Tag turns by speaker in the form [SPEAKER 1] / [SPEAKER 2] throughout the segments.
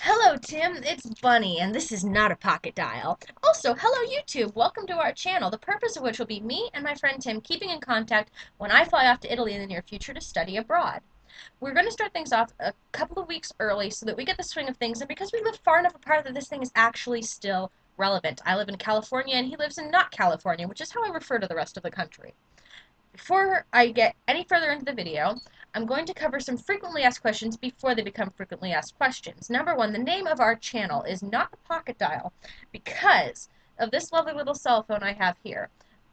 [SPEAKER 1] Hello, Tim. It's Bunny, and this is not a pocket dial. Also, hello, YouTube. Welcome to our channel, the purpose of which will be me and my friend Tim keeping in contact when I fly off to Italy in the near future to study abroad. We're going to start things off a couple of weeks early so that we get the swing of things, and because we live far enough apart that this thing is actually still relevant. I live in California, and he lives in not California, which is how I refer to the rest of the country. Before I get any further into the video, I'm going to cover some frequently asked questions before they become frequently asked questions. Number one, the name of our channel is not a pocket dial because of this lovely little cell phone I have here.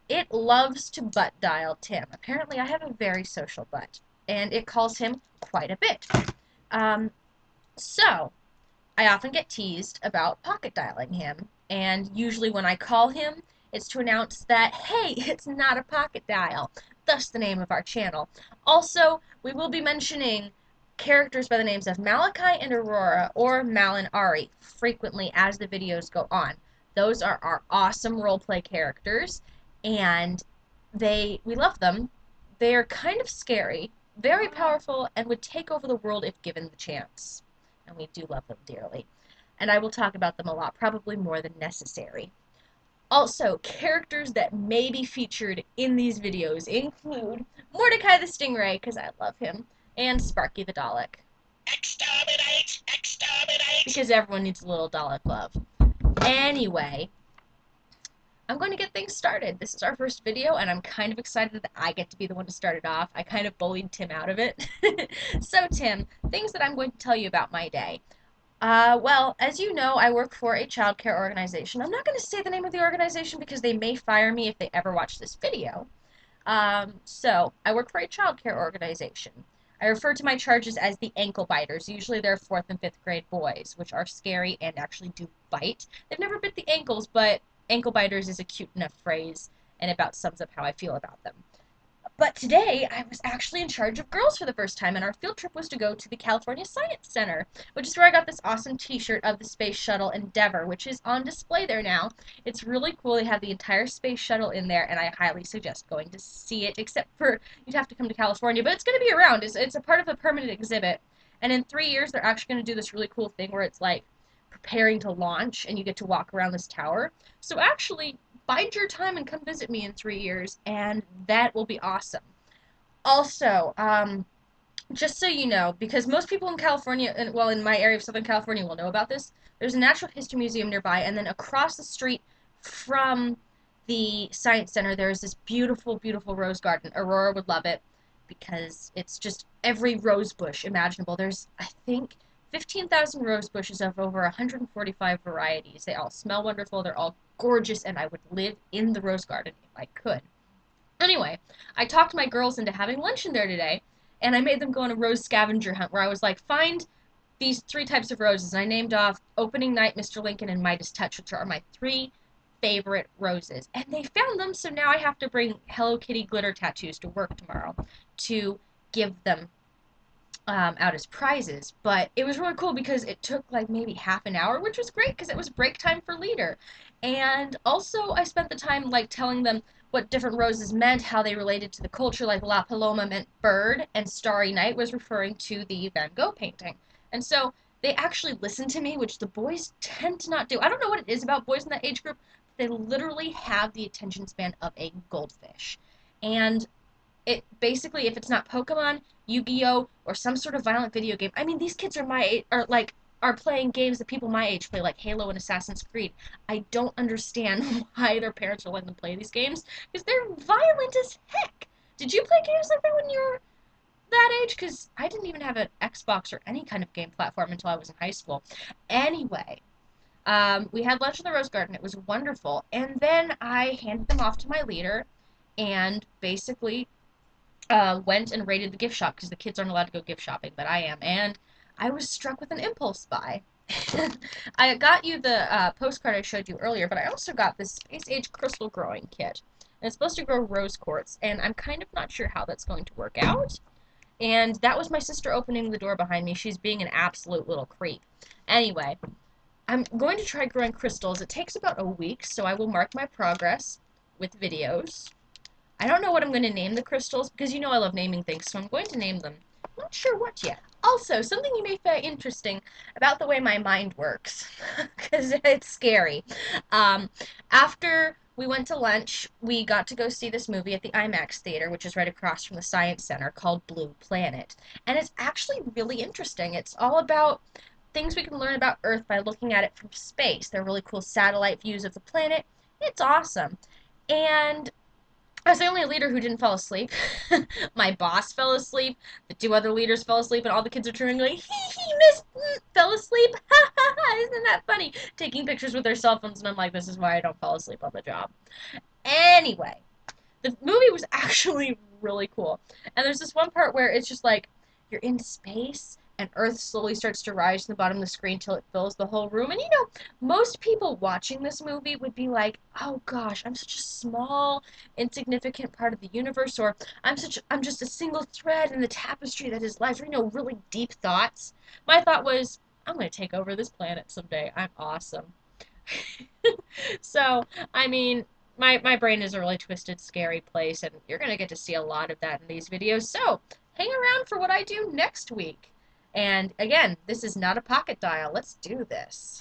[SPEAKER 1] It loves to butt dial Tim. Apparently I have a very social butt, and it calls him quite a bit. Um, so, I often get teased about pocket dialing him, and usually when I call him, it's to announce that, hey, it's not a pocket dial, thus the name of our channel. Also, we will be mentioning characters by the names of Malachi and Aurora, or Mal and Ari, frequently as the videos go on. Those are our awesome roleplay characters, and we love them. They're kind of scary, very powerful, and would take over the world if given the chance, and we do love them dearly. And I will talk about them a lot, probably more than necessary. Also, characters that may be featured in these videos include Mordecai the Stingray, because I love him, and Sparky the Dalek. Exterminate! Exterminate! Because everyone needs a little Dalek love. Anyway, I'm going to get things started. This is our first video, and I'm kind of excited that I get to be the one to start it off. I kind of bullied Tim out of it. So, Tim, things that I'm going to tell you about my day. Well, as you know, I work for a childcare organization. I'm not going to say the name of the organization because they may fire me if they ever watch this video. So, I work for a childcare organization. I refer to my charges as the ankle biters. Usually they're 4th and 5th grade boys, which are scary and actually do bite. They've never bit the ankles, but ankle biters is a cute enough phrase, and about sums up how I feel about them. But today, I was actually in charge of girls for the first time, and our field trip was to go to the California Science Center, which is where I got this awesome t-shirt of the Space Shuttle Endeavour, which is on display there now. It's really cool. They have the entire Space Shuttle in there, and I highly suggest going to see it, except for you'd have to come to California, but it's going to be around. It's a part of a permanent exhibit, and in 3 years, they're actually going to do this really cool thing where it's like preparing to launch, and you get to walk around this tower. So actually, bide your time and come visit me in 3 years, and that will be awesome. Also, just so you know, because most people in California, and well, in my area of Southern California, will know about this, there's a natural history museum nearby, and then across the street from the Science Center, there's this beautiful, beautiful rose garden. Aurora would love it because it's just every rose bush imaginable. There's, I think, 15,000 rose bushes of over 145 varieties. They all smell wonderful, they're all gorgeous, and I would live in the rose garden if I could. Anyway, I talked my girls into having lunch in there today, and I made them go on a rose scavenger hunt where I was like, find these 3 types of roses. And I named off Opening Night, Mr. Lincoln, and Midas Touch, which are my 3 favorite roses. And they found them, so now I have to bring Hello Kitty glitter tattoos to work tomorrow to give them out as prizes. But it was really cool because it took like maybe half an hour, which was great because it was break time for leader. And also I spent the time like telling them what different roses meant, how they related to the culture, like La Paloma meant bird, and Starry Night was referring to the Van Gogh painting. And so they actually listened to me, which the boys tend to not do. I don't know what it is about boys in that age group, but they literally have the attention span of a goldfish. And it basically, if it's not Pokemon, Yu-Gi-Oh, or some sort of violent video game. I mean, these kids are my age, are playing games that people my age play, like Halo and Assassin's Creed. I don't understand why their parents are letting them play these games because they're violent as heck. Did you play games like that when you were that age? Because I didn't even have an Xbox or any kind of game platform until I was in high school. Anyway, we had lunch in the Rose Garden. It was wonderful. And then I handed them off to my leader and basically went and raided the gift shop because the kids aren't allowed to go gift shopping, but I am. And I was struck with an impulse buy. I got you the postcard I showed you earlier, but I also got this Space Age crystal growing kit. And it's supposed to grow rose quartz, and I'm kind of not sure how that's going to work out. And that was my sister opening the door behind me. She's being an absolute little creep. Anyway, I'm going to try growing crystals. It takes about a week, so I will mark my progress with videos. I don't know what I'm going to name the crystals, because you know I love naming things, so I'm going to name them. I'm not sure what yet. Also, something you may find interesting about the way my mind works, because it's scary. Um, After we went to lunch, we got to go see this movie at the IMAX theater, which is right across from the Science Center, called Blue Planet. And it's actually really interesting. It's all about things we can learn about Earth by looking at it from space. They're really cool satellite views of the planet. It's awesome. And I was the only leader who didn't fall asleep. My boss fell asleep. The two other leaders fell asleep, and all the kids are turning like, he Miss fell asleep. Isn't that funny? Taking pictures with their cell phones, and I'm like, this is why I don't fall asleep on the job. Anyway, the movie was actually really cool. And there's this one part where it's just like you're in space and Earth slowly starts to rise from the bottom of the screen till it fills the whole room. And most people watching this movie would be like, "Oh gosh, I'm such a small, insignificant part of the universe," or I'm just a single thread in the tapestry that is life." Really deep thoughts. My thought was, "I'm going to take over this planet someday. I'm awesome." So, I mean, my brain is a really twisted, scary place, and you're going to get to see a lot of that in these videos. So, hang around for what I do next week. And again, this is not a pocket dial. Let's do this.